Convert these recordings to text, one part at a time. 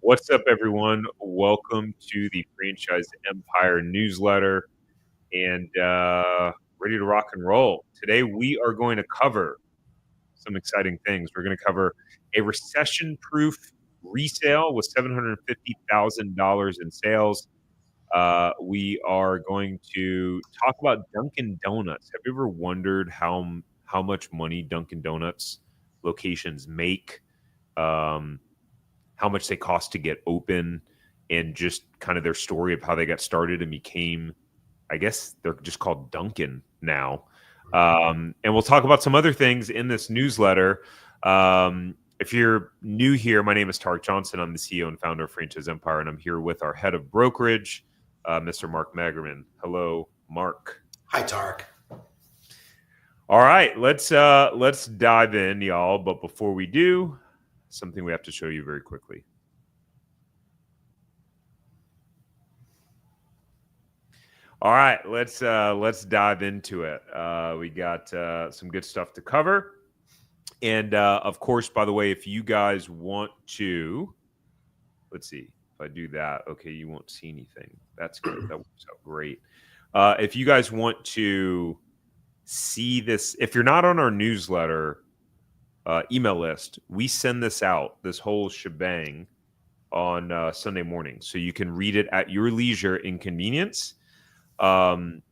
What's up, everyone? Welcome to the Franchise Empire newsletter and ready to rock and roll. Today, we are going to cover some exciting things. We're going to cover a recession proof resale with $750,000 in sales. We are going to talk about Dunkin' Donuts. Have you ever wondered how much money Dunkin' Donuts locations make? How much they cost to get open, and just kind of their story of how they got started and became, I guess they're just called Dunkin' now. And we'll talk about some other things in this newsletter. If you're new here, my name is Tarek Johnson. I'm the CEO and founder of Franchise Empire, and I'm here with our head of brokerage, Mr. Mark Magerman. Hello, Mark. Hi, Tarek. All right, let's dive in, y'all. But before we do, something we have to show you very quickly. All right, let's dive into it. We got some good stuff to cover, and of course, by the way, if you guys want to, let's see if I do that. Okay, you won't see anything. That's good. That works out great. If you guys want to see this, if you're not on our newsletter email list, we send this out, this whole shebang, on Sunday morning, so you can read it at your leisure and convenience. I'm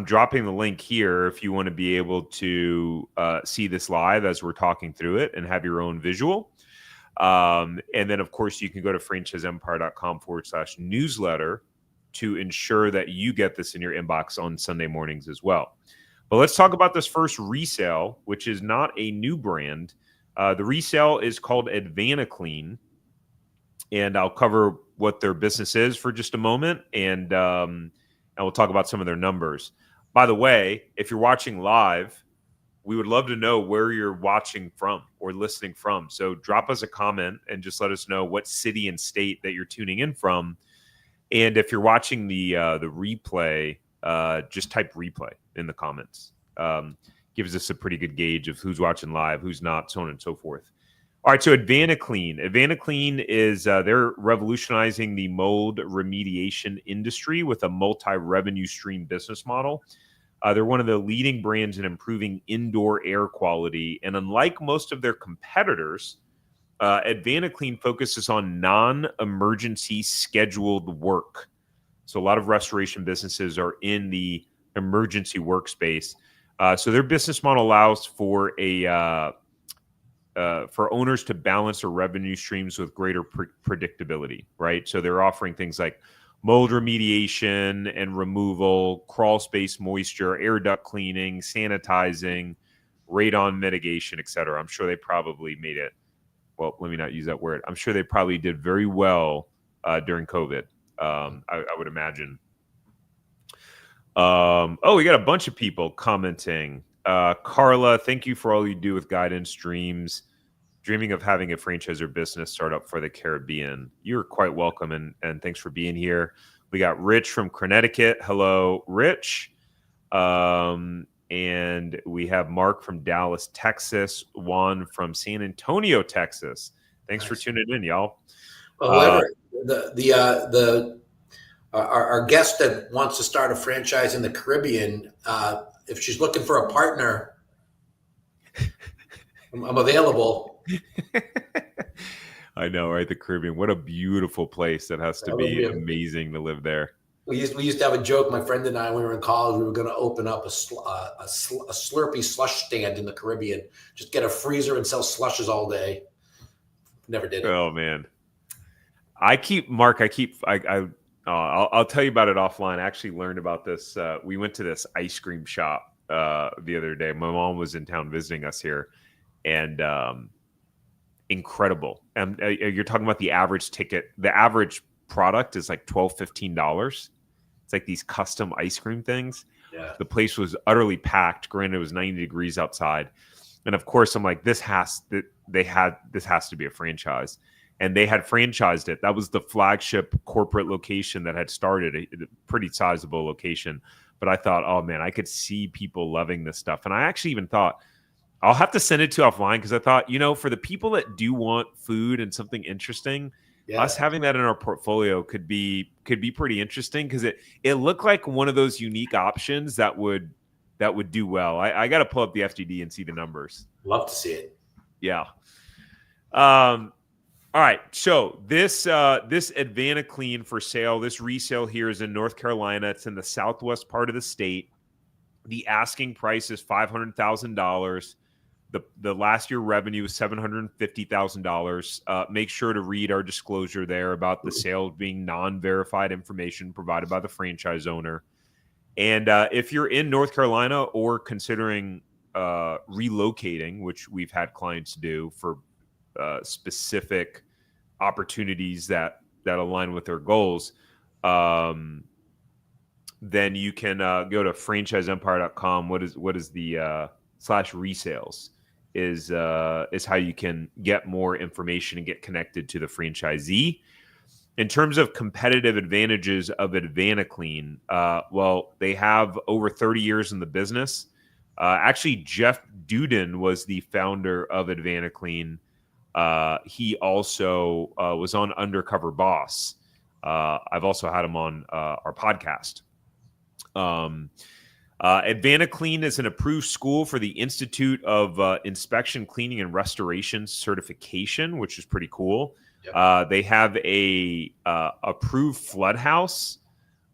dropping the link here if you want to be able to see this live as we're talking through it and have your own visual. And then, of course, you can go to franchiseempire.com/newsletter to ensure that you get this in your inbox on Sunday mornings as well. But let's talk about this first resale, which is not a new brand. The resale is called AdvantaClean, and I'll cover what their business is for just a moment, and we'll talk about some of their numbers. By the way, if you're watching live, we would love to know where you're watching from or listening from. So drop us a comment and just let us know what city and state that you're tuning in from. And if you're watching the replay, just type replay in the comments. Gives us a pretty good gauge of who's watching live, who's not, so on and so forth. All right, so AdvantaClean. AdvantaClean is they're revolutionizing the mold remediation industry with a multi-revenue stream business model. They're one of the leading brands in improving indoor air quality, and unlike most of their competitors, AdvantaClean focuses on non-emergency scheduled work. So a lot of restoration businesses are in the emergency workspace. So their business model allows for for owners to balance their revenue streams with greater predictability, right? So they're offering things like mold remediation and removal, crawl space moisture, air duct cleaning, sanitizing, radon mitigation, et cetera. I'm sure they probably made it, well, let me not use that word. I'm sure they probably did very well during COVID. I would imagine. Oh, we got a bunch of people commenting. Carla, thank you for all you do with guidance dreams. Dreaming of having a franchise or business startup for the Caribbean. You're quite welcome, and thanks for being here. We got Rich from Connecticut. Hello, Rich. And we have Mark from Dallas, Texas. Juan from San Antonio, Texas. Thanks for tuning in, y'all. Well, our guest that wants to start a franchise in the Caribbean, if she's looking for a partner, I'm available. I know, right? The Caribbean. What a beautiful place. That has to be amazing to live there. We used to have a joke. My friend and I, when we were in college, we were going to open up a Slurpee slush stand in the Caribbean. Just get a freezer and sell slushes all day. Never did it. Oh man, I'll tell you about it offline. I actually learned about this. We went to this ice cream shop the other day. My mom was in town visiting us here, and incredible. And you're talking about the average ticket. The average product is like $12, $15. It's like these custom ice cream things. Yeah. The place was utterly packed. Granted, it was 90 degrees outside. And of course, I'm like, this has to be a franchise. And they had franchised it. That was the flagship corporate location that had started, a pretty sizable location. But I thought, oh man, I could see people loving this stuff. And I actually even thought, I'll have to send it to you offline because I thought, for the people that do want food and something interesting, us having that in our portfolio could be pretty interesting because it looked like one of those unique options that would do well. I got to pull up the FGD and see the numbers. Love to see it. Yeah. All right. So this Advana Clean for sale, this resale here is in North Carolina. It's in the southwest part of the state. The asking price is $500,000. The last year revenue is $750,000. Make sure to read our disclosure there about the sale being non-verified information provided by the franchise owner. And if you're in North Carolina or considering relocating, which we've had clients do for specific opportunities that align with their goals, then you can go to franchiseempire.com. What is the /resales is how you can get more information and get connected to the franchisee. In terms of competitive advantages of Advana Clean, well, they have over 30 years in the business. Actually, Jeff Duden was the founder of Advana Clean. He also was on Undercover Boss. I've also had him on our podcast. Advana Clean is an approved school for the Institute of Inspection, Cleaning, and Restoration certification, which is pretty cool. Yep. They have a approved flood house.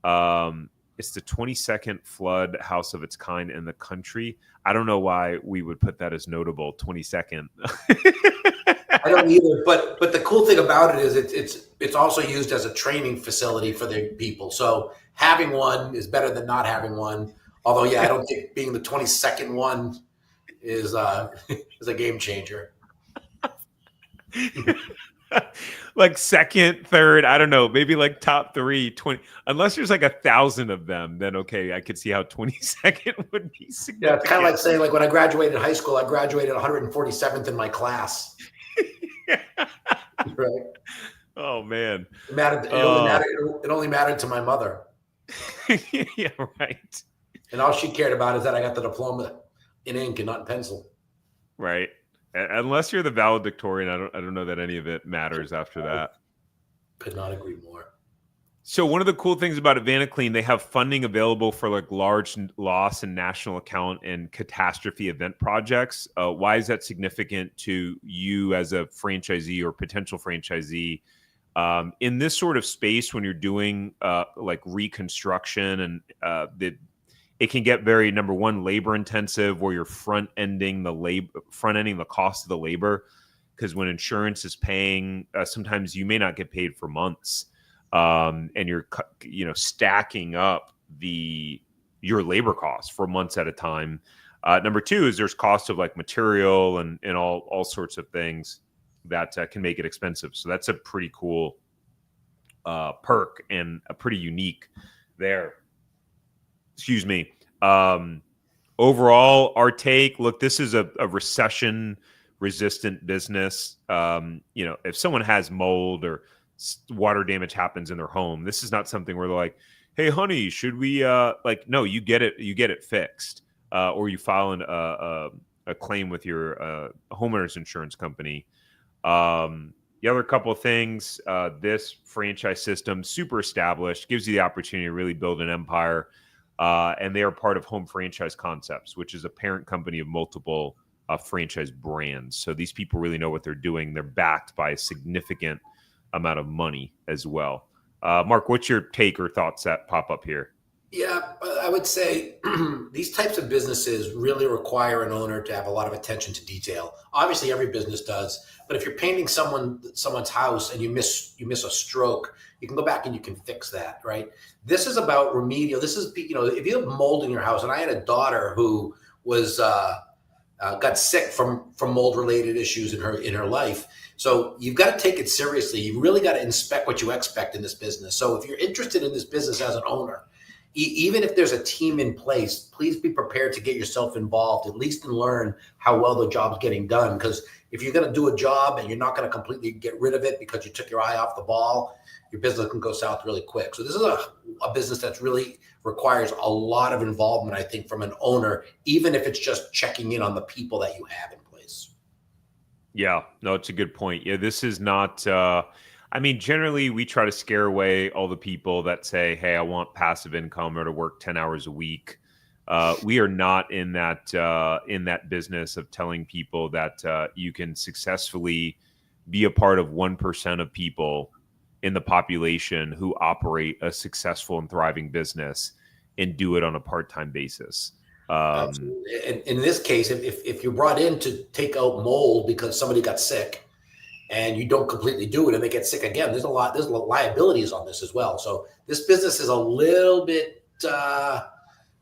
It's the 22nd flood house of its kind in the country. I don't know why we would put that as notable, 22nd. I don't either. But the cool thing about it is it's also used as a training facility for the people. So having one is better than not having one. Although, yeah, I don't think being the 22nd one is a game changer. Like second, third, I don't know, maybe like top 3, 20. Unless there's like 1,000 of them, then okay, I could see how 22nd would be significant. Yeah, it's kind of like saying, like when I graduated high school, I graduated 147th in my class. Right? Oh man, it only mattered to my mother. Yeah, right. And all she cared about is that I got the diploma in ink and not in pencil. Right. Unless you're the valedictorian, I don't know that any of it matters after that. Could not agree more. So one of the cool things about Advana Clean, they have funding available for like large loss and national account and catastrophe event projects. Why is that significant to you as a franchisee or potential franchisee? In this sort of space, when you're doing like reconstruction and it can get very, number one, labor intensive, where you're front ending the cost of the labor, because when insurance is paying, sometimes you may not get paid for months, and you're stacking up your labor costs for months at a time. Number two is there's cost of like material and all sorts of things that can make it expensive. So that's a pretty cool perk and a pretty unique there. Excuse me. Overall, our take, look, this is a recession resistant business. If someone has mold or water damage happens in their home, this is not something where they're like, hey, honey, should we no, you get it fixed, or you file a claim with your homeowner's insurance company. The other couple of things, this franchise system, super established, gives you the opportunity to really build an empire. And they are part of Home Franchise Concepts, which is a parent company of multiple franchise brands. So these people really know what they're doing. They're backed by a significant amount of money as well. Mark, what's your take or thoughts that pop up here? Yeah, I would say these types of businesses really require an owner to have a lot of attention to detail. Obviously, every business does, but if you're painting someone's house and you miss a stroke, you can go back and you can fix that, right? This is about remedial. This is, if you have mold in your house, and I had a daughter who was got sick from mold-related issues in her life. So you've got to take it seriously. You really got to inspect what you expect in this business. So if you're interested in this business as an owner, even if there's a team in place, please be prepared to get yourself involved, at least and learn how well the job's getting done. Because if you're going to do a job and you're not going to completely get rid of it because you took your eye off the ball, your business can go south really quick. So this is a business that's really requires a lot of involvement, I think, from an owner, even if it's just checking in on the people that you have in place. Yeah, no, it's a good point. Yeah, this is not, I mean, generally we try to scare away all the people that say, hey, I want passive income or to work 10 hours a week. We are not in that business of telling people that you can successfully be a part of 1% of people in the population who operate a successful and thriving business and do it on a part-time basis. In this case, if you're brought in to take out mold because somebody got sick and you don't completely do it and they get sick again, there's liabilities on this as well. So this business is a little bit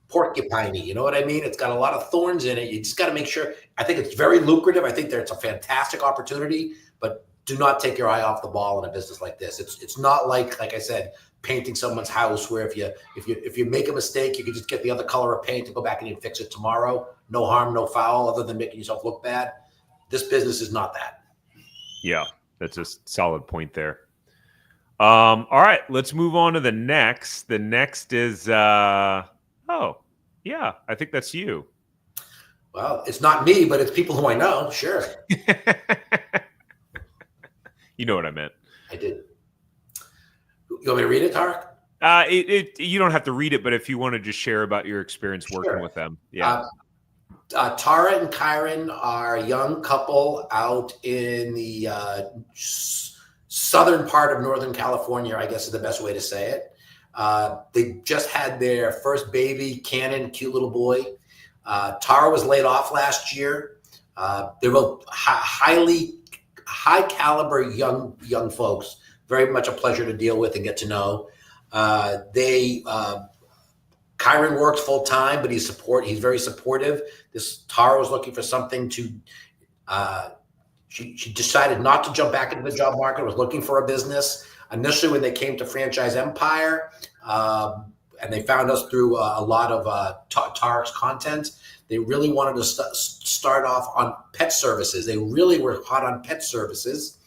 porcupiney, you know what I mean? It's got a lot of thorns in it. You just got to make sure. I think it's very lucrative. I think it's a fantastic opportunity, but do not take your eye off the ball in a business like this. It's not like I said, painting someone's house where if you make a mistake, you can just get the other color of paint and go back and you can fix it tomorrow. No harm, no foul, other than making yourself look bad. This business is not that. Yeah, that's a solid point there. All right, let's move on to the next. The next is oh, yeah, I think that's you. Well, it's not me, but it's people who I know. Sure. You know what I meant. I did. You want me to read it, Tarek? You don't have to read it, but if you want to just share about your experience working with them. Yeah. Tara and Kyron are a young couple out in the southern part of Northern California, I guess is the best way to say it. They just had their first baby, Cannon, cute little boy. Tara was laid off last year. They're both high caliber young folks. Very much a pleasure to deal with and get to know. Kyron works full time, but he's very supportive. Tara was looking for something to. She decided not to jump back into the job market. Was looking for a business. Initially, when they came to Franchise Empire, and they found us through a lot of Tarek's content, they really wanted to start off on pet services. They really were hot on pet services.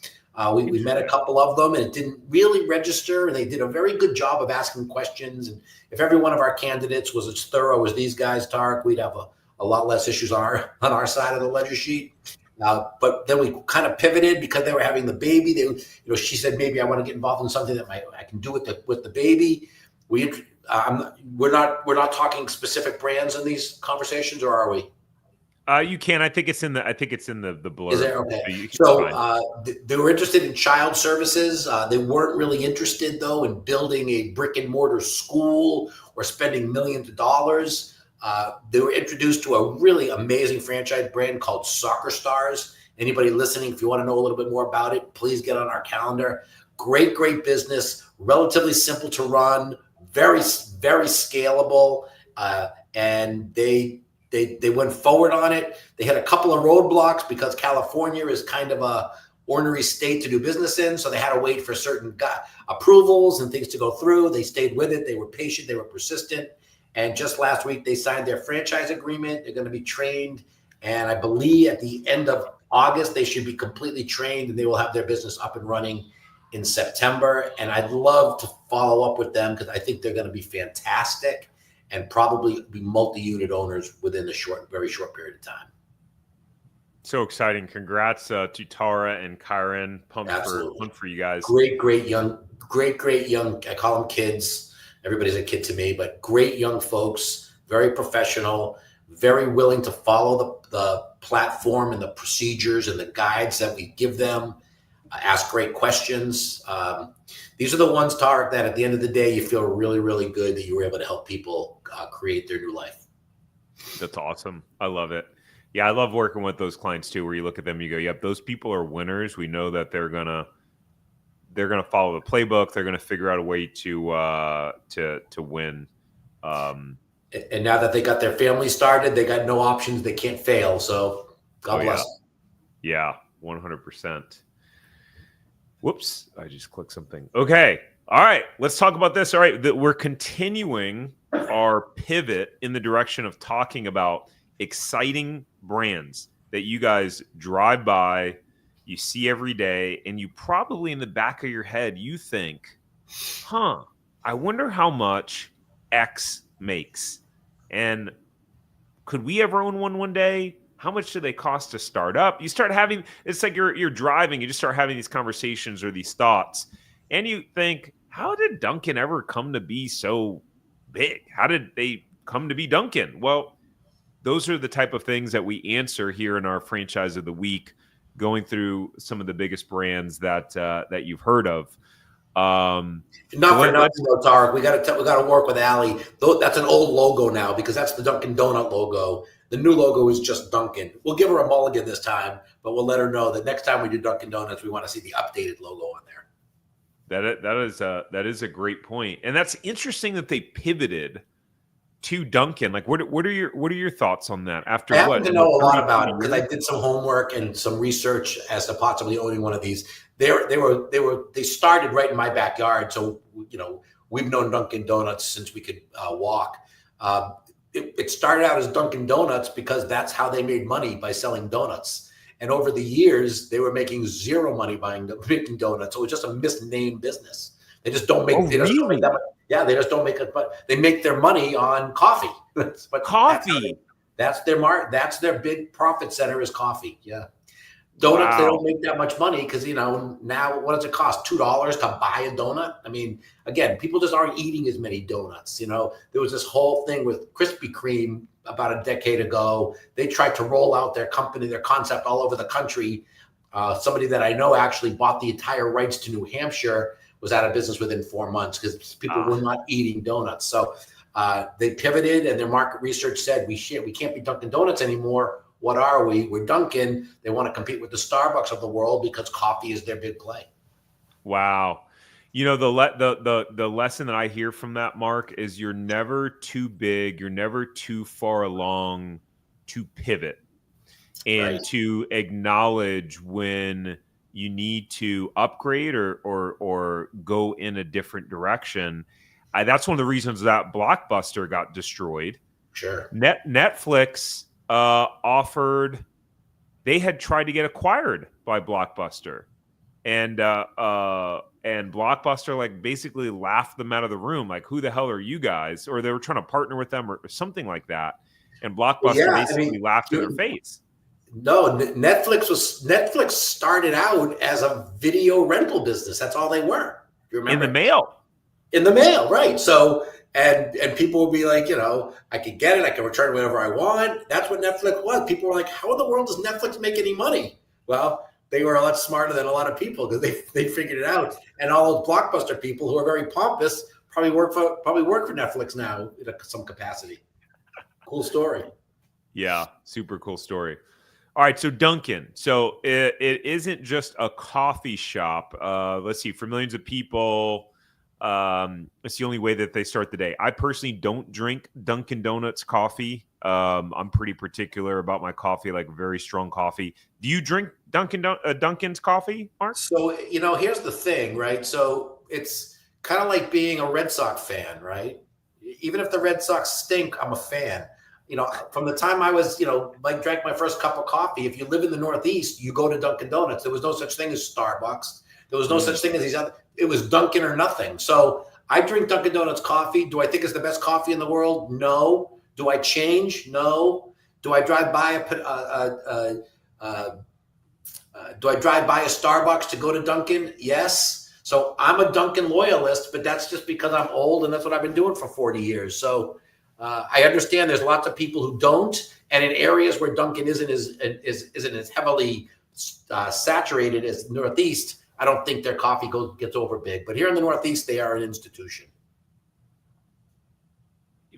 We met a couple of them, and it didn't really register. And they did a very good job of asking questions. And if every one of our candidates was as thorough as these guys, Tarek, we'd have a lot less issues on our side of the ledger sheet. But then we kind of pivoted because they were having the baby. She said, maybe I want to get involved in something that I can do with the baby. We're not talking specific brands in these conversations, or are we? You can. I think it's in the blurb. Is it okay? So they were interested in child services. They weren't really interested, though, in building a brick and mortar school or spending millions of dollars. They were introduced to a really amazing franchise brand called Soccer Stars. Anybody listening, if you want to know a little bit more about it, please get on our calendar. Great business, relatively simple to run, very, very scalable, and they went forward on it. They had a couple of roadblocks because California is kind of a ornery state to do business in, so they had to wait for certain approvals and things to go through. They stayed with it. They were patient. They were persistent. And just last week, they signed their franchise agreement. They're going to be trained. And I believe at the end of August, they should be completely trained, and they will have their business up and running in September. And I'd love to follow up with them because I think they're going to be fantastic and probably be multi-unit owners within a very short period of time. So exciting. Congrats to Tara and Kyron. Pumped for you guys. Great young, I call them kids. Everybody's a kid to me, but great young folks, very professional, very willing to follow the platform and the procedures and the guides that we give them, ask great questions. These are the ones, Tarek, that at the end of the day, you feel really, really good that you were able to help people create their new life. That's awesome. I love it. Yeah, I love working with those clients too, where you look at them, you go, yep, those people are winners. We know that they're gonna follow the playbook. They're gonna figure out a way to win. And now that they got their family started, they got no options. They can't fail. So God bless. Yeah, 100%. Whoops, I just clicked something. Okay. All right, let's talk about this. All right, we're continuing our pivot in the direction of talking about exciting brands, that you guys drive by, you see every day, and you probably in the back of your head, you think, I wonder how much X makes. And could we ever own one day? How much do they cost to start up? You start having, it's like you're driving, you just start having these conversations or these thoughts. And you think, how did Dunkin' ever come to be so big? How did they come to be Dunkin'? Well, those are the type of things that we answer here in our franchise of the week, going through some of the biggest brands that you've heard of. Not for nothing, though, Tarek. We got to work with Allie. That's an old logo now because that's the Dunkin' Donut logo. The new logo is just Dunkin'. We'll give her a mulligan this time, but we'll let her know that next time we do Dunkin' Donuts, we want to see the updated logo on there. That is a great point, and that's interesting that they pivoted to Dunkin'. Like, what are your thoughts on that? After I happen to know a lot about it because I did some homework and some research as to possibly owning one of these. They started right in my backyard, so we've known Dunkin' Donuts since we could walk. It started out as Dunkin' Donuts because that's how they made money, by selling donuts. And over the years, they were making zero money making donuts. So it was just a misnamed business. They just don't make. Oh, they just don't make that much. Yeah, they just don't make it. But they make their money on coffee. But coffee. That's their mark. That's their big profit center is coffee. Yeah. Donuts, They don't make that much money because, now what does it cost? $2 to buy a donut? I mean, again, people just aren't eating as many donuts. There was this whole thing with Krispy Kreme about a decade ago. They tried to roll out their company, their concept all over the country. Somebody that I know actually bought the entire rights to New Hampshire, was out of business within 4 months because people were not eating donuts. So they pivoted, and their market research said, we can't be Dunkin' Donuts anymore. What are we? We're Dunkin'. They want to compete with the Starbucks of the world because coffee is their big play. Wow. The lesson that I hear from that, Mark, is you're never too big, you're never too far along to pivot and to acknowledge when you need to upgrade or go in a different direction. That's one of the reasons that Blockbuster got destroyed. Sure. Netflix offered, they had tried to get acquired by Blockbuster, and Blockbuster basically laughed them out of the room, like, who the hell are you guys? Or they were trying to partner with them or something like that, and Blockbuster laughed in their face. No, Netflix started out as a video rental business. That's all they were. You remember? In the mail, right? So and people will be like, I can get it, I can return it whenever I want. That's what Netflix was. People were like, how in the world does Netflix make any money? Well, they were a lot smarter than a lot of people because they figured it out. And all those Blockbuster people who are very pompous probably work for Netflix now in some capacity. Cool story. Yeah, super cool story. All right, so Dunkin'. So it isn't just a coffee shop. Let's see, for millions of people, it's the only way that they start the day. I personally don't drink Dunkin' Donuts coffee. I'm pretty particular about my coffee, like very strong coffee. Do you drink Dunkin's coffee, Mark? So, here's the thing, right? So it's kind of like being a Red Sox fan, right? Even if the Red Sox stink, I'm a fan. From the time I was, drank my first cup of coffee, if you live in the Northeast, you go to Dunkin' Donuts. There was no such thing as Starbucks. There was no such thing as these other. It was Dunkin' or nothing. So I drink Dunkin' Donuts coffee. Do I think it's the best coffee in the world? No. Do I change? No. Do I drive by a Starbucks to go to Dunkin'? Yes. So I'm a Dunkin' loyalist, but that's just because I'm old and that's what I've been doing for 40 years. So I understand there's lots of people who don't, and in areas where Dunkin' isn't as heavily saturated as the Northeast, I don't think their coffee gets over big. But here in the Northeast, they are an institution.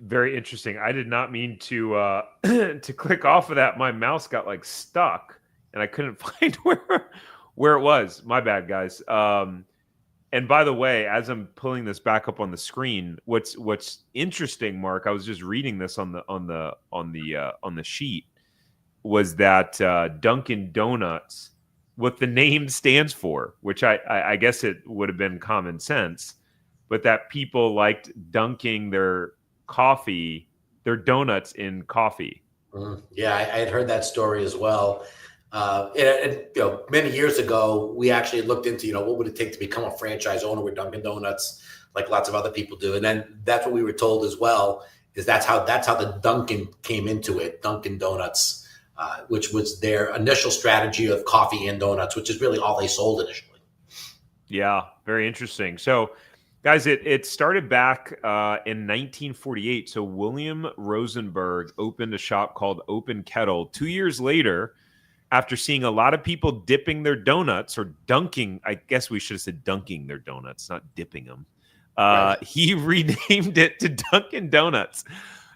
Very interesting. I did not mean to to click off of that. My mouse got stuck, and I couldn't find where it was. My bad, guys. And by the way, as I'm pulling this back up on the screen, what's interesting, Mark, I was just reading this on the sheet, was that Dunkin' Donuts, what the name stands for, which I guess it would have been common sense, but that people liked dunking their donuts in coffee. Yeah, I had heard that story as well. Many years ago, we actually looked into, what would it take to become a franchise owner with Dunkin' Donuts, like lots of other people do. And then that's what we were told as well, is that's how the Dunkin' came into it, Dunkin' Donuts, which was their initial strategy of coffee and donuts, which is really all they sold initially. Yeah, very interesting. So, guys, it started back in 1948. So William Rosenberg opened a shop called Open Kettle. 2 years later, after seeing a lot of people dipping their donuts or dunking, I guess we should have said dunking their donuts, not dipping them. Right. He renamed it to Dunkin' Donuts.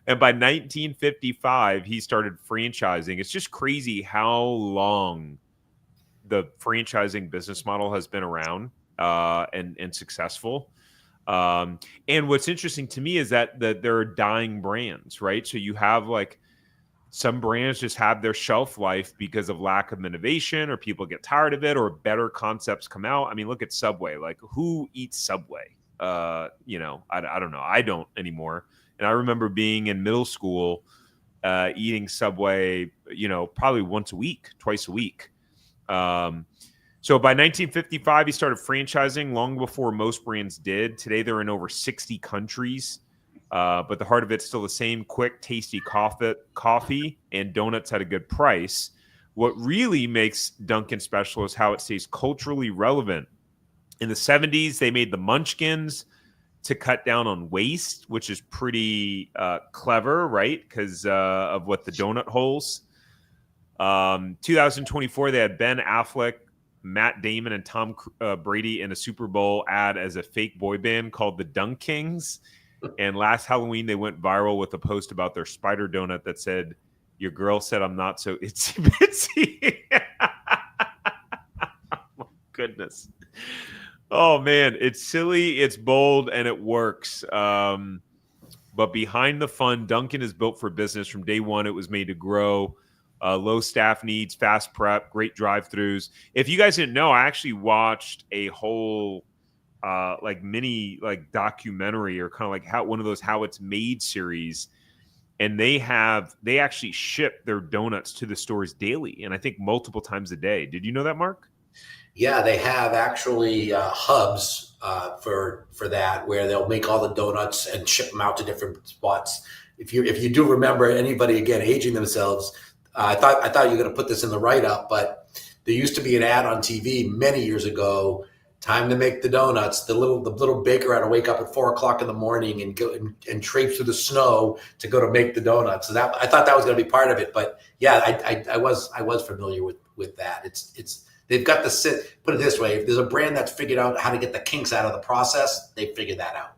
And by 1955, he started franchising. It's just crazy how long the franchising business model has been around and successful. And what's interesting to me is that there are dying brands, right? So you have like some brands just have their shelf life because of lack of innovation, or people get tired of it, or better concepts come out. I mean, look at Subway. Like, who eats Subway? I don't know. I don't anymore. And I remember being in middle school, eating Subway, probably once a week, twice a week. So by 1955, he started franchising long before most brands did. Today, they're in over 60 countries. But the heart of it's still the same: quick, tasty coffee and donuts at a good price. What really makes Dunkin' special is how it stays culturally relevant. In the 70s, they made the Munchkins to cut down on waste, which is pretty clever, right? Because of what the donut holes. 2024, they had Ben Affleck, Matt Damon, and Tom Brady in a Super Bowl ad as a fake boy band called the Dunkings. And last Halloween, they went viral with a post about their spider donut that said, "Your girl said I'm not so itsy bitsy." Oh, my goodness. Oh, man. It's silly, it's bold, and it works. But behind the fun, Dunkin' is built for business. From day one, it was made to grow. Low staff needs, fast prep, great drive-thrus. If you guys didn't know, I actually watched a whole mini documentary, or kind of like one of those how it's made series, and they actually ship their donuts to the stores daily, and I think multiple times a day. Did you know that, Mark? Yeah, they have actually hubs for that, where they'll make all the donuts and ship them out to different spots. If you do remember, anybody again aging themselves, I thought you were going to put this in the write up, but there used to be an ad on TV many years ago. Time to make the donuts. The little baker had to wake up at 4 o'clock in the morning and go and traipse through the snow to go to make the donuts. So that, I thought that was going to be part of it. But yeah, I was familiar with that. It's they've got the sit. Put it this way: if there's a brand that's figured out how to get the kinks out of the process, they figured that out.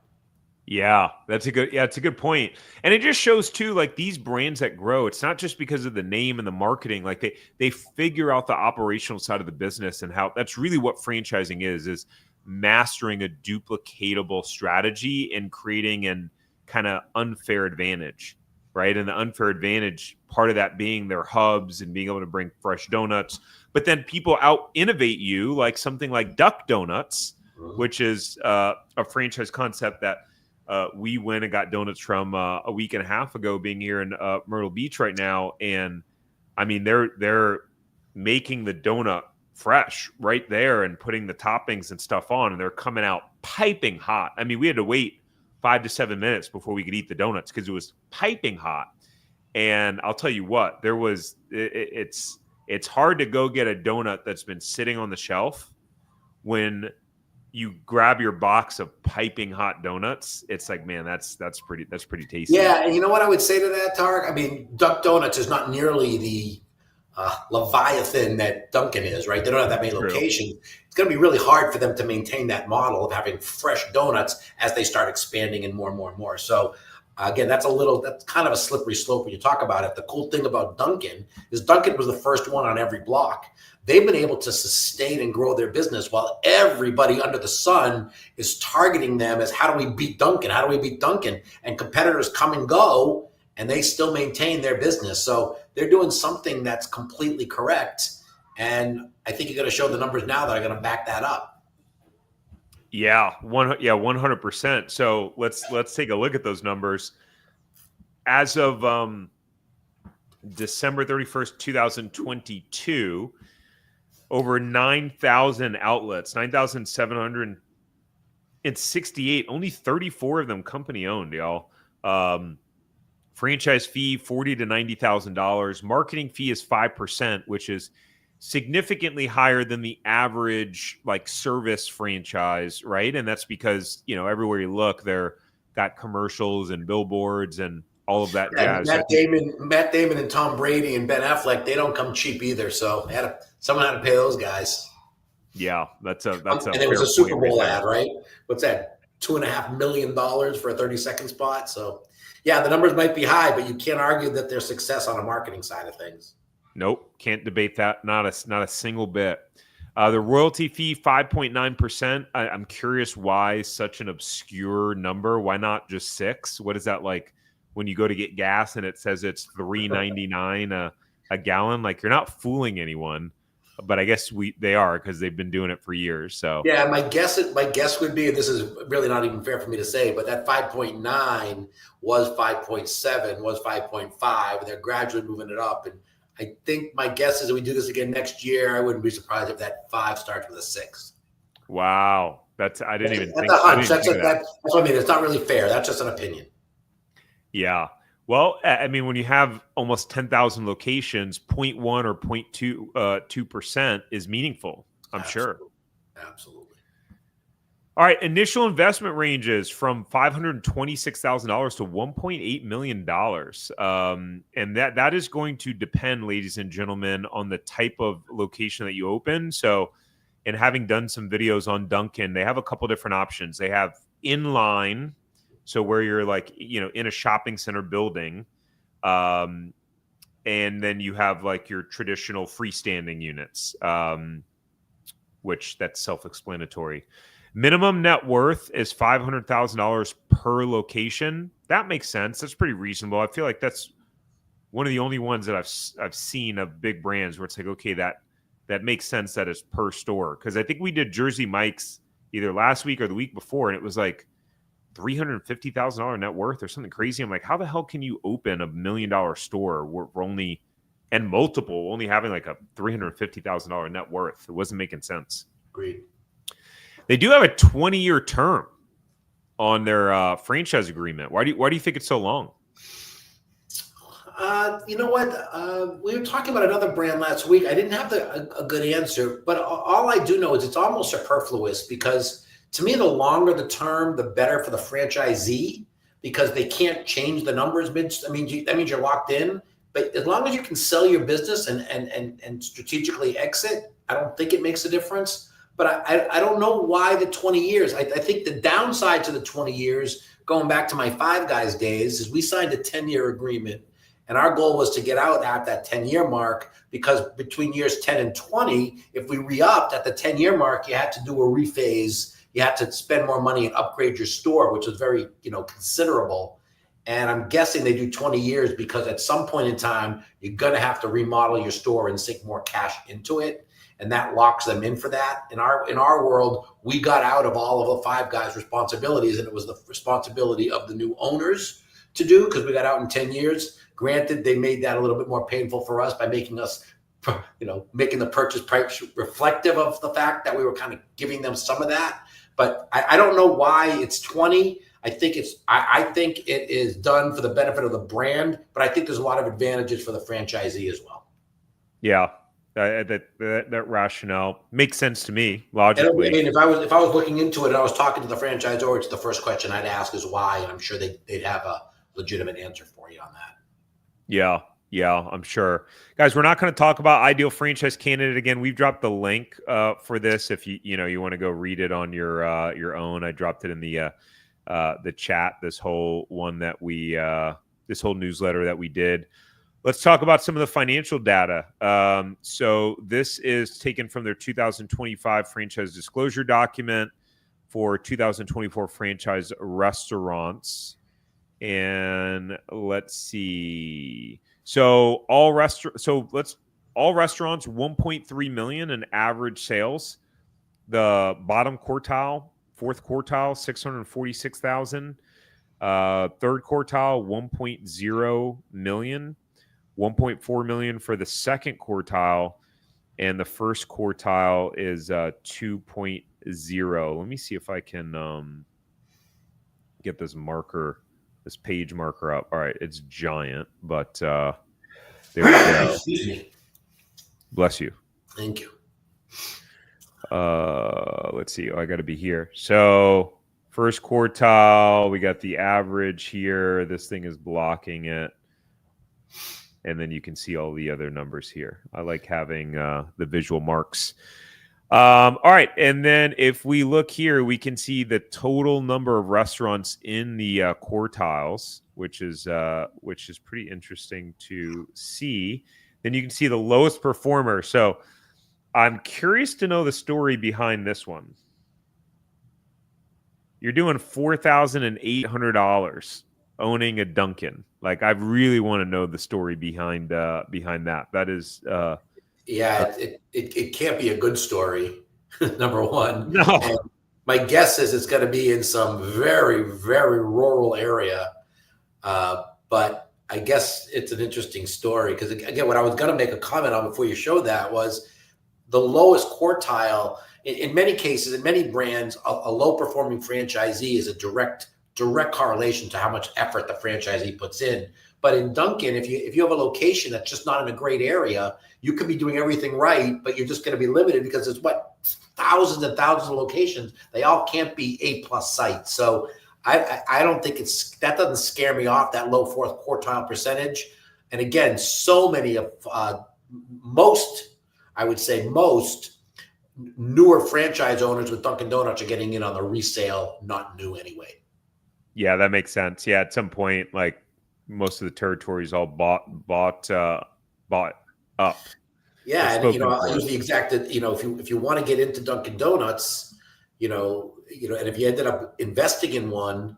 Yeah, it's a good point. And it just shows too, like, these brands that grow, it's not just because of the name and the marketing. Like, they figure out the operational side of the business, and how that's really what franchising is mastering a duplicatable strategy and creating an kind of unfair advantage, right? And the unfair advantage, part of that being their hubs and being able to bring fresh donuts. But then people out innovate you, like something like Duck Donuts, which is a franchise concept that we went and got donuts from a week and a half ago, being here in Myrtle Beach right now. And I mean, they're making the donut fresh right there and putting the toppings and stuff on, and they're coming out piping hot. I mean, we had to wait 5 to 7 minutes before we could eat the donuts because it was piping hot. And I'll tell you what, it's hard to go get a donut that's been sitting on the shelf when you grab your box of piping hot donuts. It's like, man, that's pretty tasty. Yeah, and you know what I would say to that, Tarek? I mean, Duck Donuts is not nearly the Leviathan that Dunkin' is, right? They don't have that many True. locations. It's going to be really hard for them to maintain that model of having fresh donuts as they start expanding and more and more and more. So again, that's kind of a slippery slope when you talk about it. The cool thing about Dunkin' is Dunkin' was the first one on every block. They've been able to sustain and grow their business while everybody under the sun is targeting them as, how do we beat Dunkin'? How do we beat Dunkin'? And competitors come and go, and they still maintain their business. So they're doing something that's completely correct. And I think you're going to show the numbers now that are going to back that up. Yeah, 100%. So let's take a look at those numbers. As of December 31st, 2022, over 9,000 outlets, 9,768, only 34 of them company owned, y'all. Franchise fee, $40,000 to $90,000. Marketing fee is 5%, which is significantly higher than the average like service franchise, right? And that's because, everywhere you look, they're got commercials and billboards and all of that And jazz. Matt Damon and Tom Brady and Ben Affleck, they don't come cheap either. So someone had to pay those guys. Yeah, that's a And it was a fair Super point Bowl right there. ad, right? What's that? $2.5 million for a 30-second spot. So yeah, the numbers might be high, but you can't argue that there's success on the marketing side of things. Nope, can't debate that. Not a single bit. The royalty fee, 5.9%. I'm curious why such an obscure number. Why not just 6? What is that like when you go to get gas and it says it's $3.99 a gallon? Like, you're not fooling anyone, but I guess they are, because they've been doing it for years. So yeah, my guess would be, and this is really not even fair for me to say, but that 5.9 was 5.7, was 5.5. They're gradually moving it up, and I think my guess is if we do this again next year, I wouldn't be surprised if that 5 starts with a 6. wow, I didn't even think. That's a hunch. That's what I mean. It's not really fair. That's just an opinion. Yeah. Well, I mean, when you have almost 10,000 locations, 0.1 or 0.2% is meaningful, I'm sure. Absolutely. All right. Initial investment ranges from $526,000 to $1.8 million. And that is going to depend, ladies and gentlemen, on the type of location that you open. So, and having done some videos on Dunkin, they have a couple different options. They have inline, so where you're like, in a shopping center building. And then you have like your traditional freestanding units, which that's self-explanatory. Minimum net worth is $500,000 per location. That makes sense. That's pretty reasonable. I feel like that's one of the only ones that I've seen of big brands where it's like, okay, that makes sense that it's per store. Because I think we did Jersey Mike's either last week or the week before, and it was like $350,000 net worth or something crazy. I'm like, how the hell can you open $1 million store where we're only having like a $350,000 net worth? It wasn't making sense. Agreed. They do have a 20-year term on their franchise agreement. Why do you think it's so long? You know what? We were talking about another brand last week. I didn't have a good answer, but all I do know is it's almost superfluous, because to me, the longer the term, the better for the franchisee, because they can't change the numbers. That means you're locked in. But as long as you can sell your business and strategically exit, I don't think it makes a difference. But I don't know why the 20 years. I think the downside to the 20 years, going back to my Five Guys days, is we signed a 10-year agreement. And our goal was to get out at that 10-year mark, because between years 10 and 20, if we re-upped at the 10-year mark, you had to do a rephase. You had to spend more money and upgrade your store, which was very, considerable. And I'm guessing they do 20 years because at some point in time, you're going to have to remodel your store and sink more cash into it. And that locks them in for that. In our world, we got out of all of the Five Guys responsibilities, and it was the responsibility of the new owners to do, because we got out in 10 years. Granted, they made that a little bit more painful for us by making us, making the purchase price reflective of the fact that we were kind of giving them some of that. But I don't know why it's 20. I think it is done for the benefit of the brand, but I think there's a lot of advantages for the franchisee as well. Yeah, that rationale makes sense to me logically. And I mean, if I was looking into it and I was talking to the franchisor, it's the first question I'd ask is why, and I'm sure they'd have a legitimate answer for you on that. Yeah, I'm sure. Guys, we're not going to talk about ideal franchise candidate again. We've dropped the link for this if you want to go read it on your own. I dropped it in the chat. This whole newsletter that we did. Let's talk about some of the financial data. So this is taken from their 2025 franchise disclosure document for 2024 franchise restaurants. And let's see. So all restaurants, 1.3 million in average sales. The bottom quartile, fourth quartile, 646,000. Third quartile, 1.0 million. 1.4 million for the second quartile, and the first quartile is 2.0. Let me see if I can get this page marker up. All right, it's giant, but there we go. Excuse me. Bless you. Thank you. Let's see. Oh, I got to be here. So first quartile, we got the average here. This thing is blocking it. And then you can see all the other numbers here. I like having the visual marks. All right. And then if we look here, we can see the total number of restaurants in the quartiles, which is pretty interesting to see. Then you can see the lowest performer. So I'm curious to know the story behind this one. You're doing $4,800 owning a Dunkin. Like, I really want to know the story behind that. That is, it can't be a good story. Number one, no. And my guess is it's going to be in some very, very rural area. But I guess it's an interesting story because, again, what I was going to make a comment on before you showed that was the lowest quartile. In many cases, in many brands, a low-performing franchisee is a direct correlation to how much effort the franchisee puts in. But in Dunkin, if you have a location that's just not in a great area, you could be doing everything right, but you're just going to be limited because there's thousands and thousands of locations. They all can't be A+ sites. So I don't think that doesn't scare me off, that low fourth quartile percentage. And again, so many of most newer franchise owners with Dunkin' Donuts are getting in on the resale, not new anyway. Yeah, that makes sense. Yeah, at some point, like, most of the territories all bought up. Yeah, and I use the exact, if you want to get into Dunkin' Donuts, and if you ended up investing in one,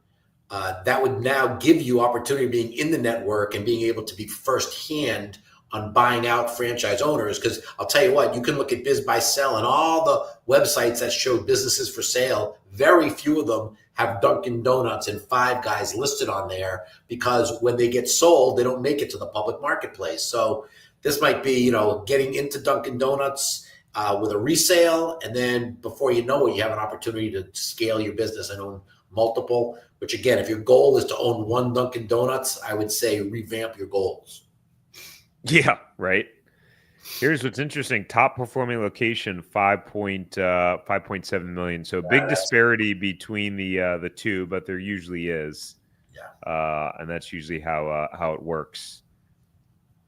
that would now give you opportunity of being in the network and being able to be firsthand on buying out franchise owners. Because I'll tell you what, you can look at Biz Buy Sell and all the websites that show businesses for sale. Very few of them have Dunkin' Donuts and Five Guys listed on there, because when they get sold, they don't make it to the public marketplace. So this might be, getting into Dunkin' Donuts with a resale, and then before you know it, you have an opportunity to scale your business and own multiple. Which, again, if your goal is to own one Dunkin' Donuts, I would say revamp your goals. Yeah, right. Here's what's interesting. Top performing location, 5.7 million. So big disparity between the two, but there usually is. Yeah. And that's usually how it works.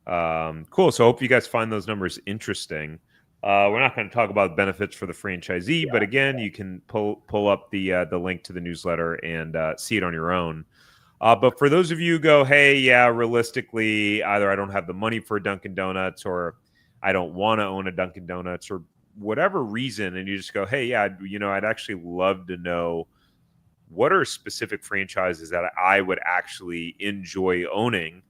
Cool. So I hope you guys find those numbers interesting. We're not going to talk about benefits for the franchisee, but again, you can pull up the link to the newsletter and see it on your own. But for those of you who go, hey, yeah, realistically, either I don't have the money for a Dunkin' Donuts, or I don't want to own a Dunkin' Donuts, or whatever reason, and you just go, hey, yeah, I'd actually love to know what are specific franchises that I would actually enjoy owning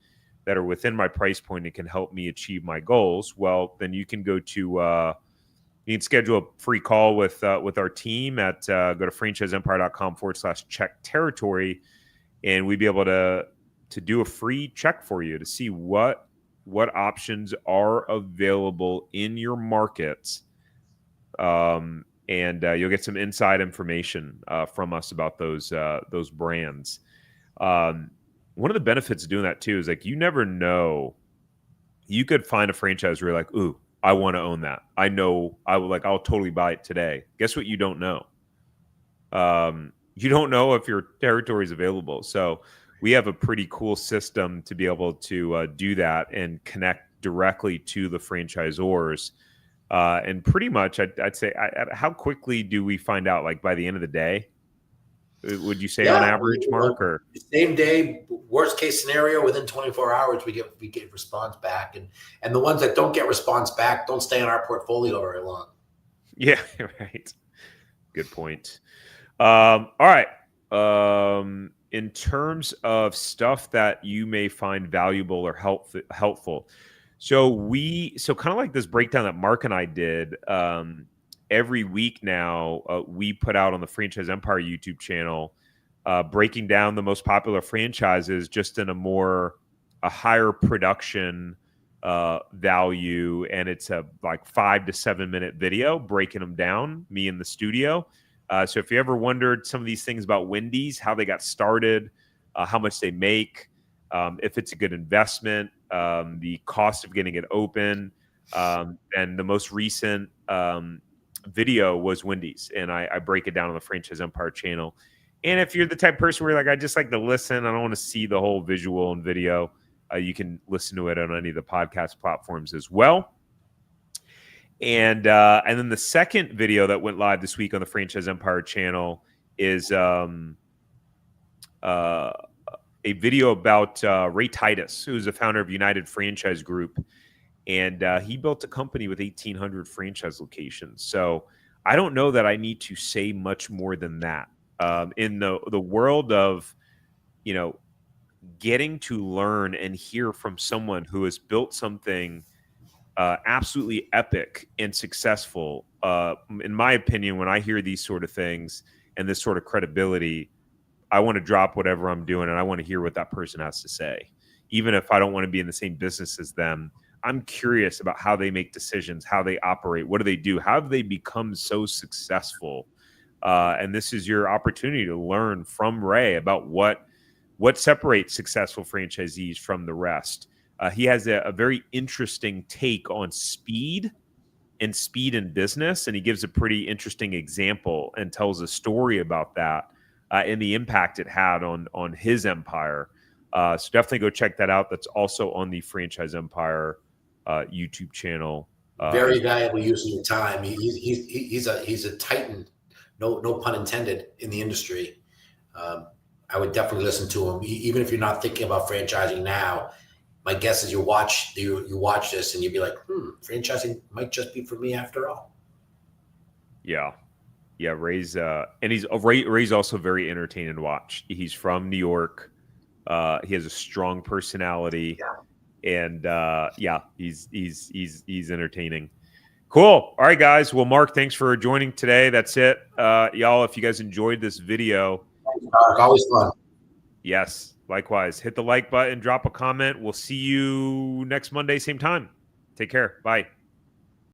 that are within my price point and can help me achieve my goals. Well, then you can go to you can schedule a free call with our team at go to franchiseempire.com/check territory. And we'd be able to do a free check for you to see what options are available in your markets. And you'll get some inside information from us about those brands. One of the benefits of doing that too is, like, you never know. You could find a franchise where you're like, ooh, I want to own that. I know I'll totally buy it today. Guess what? You don't know. You don't know if your territory is available. So we have a pretty cool system to be able to do that and connect directly to the franchisors. And pretty much, I'd say, how quickly do we find out? Like, by the end of the day, would you say on average, Mark? Or same day, worst case scenario, within 24 hours, we get response back, and the ones that don't get response back don't stay in our portfolio very long. Yeah, right. Good point. All right. In terms of stuff that you may find valuable or helpful. So kind of like this breakdown that Mark and I did, every week now, we put out on the Franchise Empire YouTube channel, breaking down the most popular franchises just in a higher production value, and it's a like 5 to 7 minute video breaking them down, me in the studio. So if you ever wondered some of these things about Wendy's, how they got started, how much they make, if it's a good investment, the cost of getting it open, and the most recent video was Wendy's, and I break it down on the Franchise Empire channel. And if you're the type of person where like, I just like to listen, I don't want to see the whole visual and video, you can listen to it on any of the podcast platforms as well. And then the second video that went live this week on the Franchise Empire channel is a video about Ray Titus, who's the founder of United Franchise Group. And he built a company with 1,800 franchise locations. So I don't know that I need to say much more than that. In the world of, getting to learn and hear from someone who has built something absolutely epic and successful, in my opinion, when I hear these sort of things and this sort of credibility, I want to drop whatever I'm doing and I want to hear what that person has to say. Even if I don't want to be in the same business as them, I'm curious about how they make decisions, how they operate, what do they do, how have they become so successful? And this is your opportunity to learn from Ray about what separates successful franchisees from the rest. He has a very interesting take on speed in business, and he gives a pretty interesting example and tells a story about that and the impact it had on his empire. So definitely go check that out. That's also on the Franchise Empire YouTube channel. Very valuable use of your time. He's a titan, no pun intended, in the industry. I would definitely listen to him, even if you're not thinking about franchising now. My guess is you watch this and you'd be like, franchising might just be for me after all. Yeah. Ray's Ray's also very entertaining to watch. He's from New York. He has a strong personality, and he's entertaining. Cool. All right, guys. Well, Mark, thanks for joining today. That's it, y'all. If you guys enjoyed this video, thanks, Mark. Always fun. Yes, likewise. Hit the like button, drop a comment. We'll see you next Monday, same time. Take care. Bye.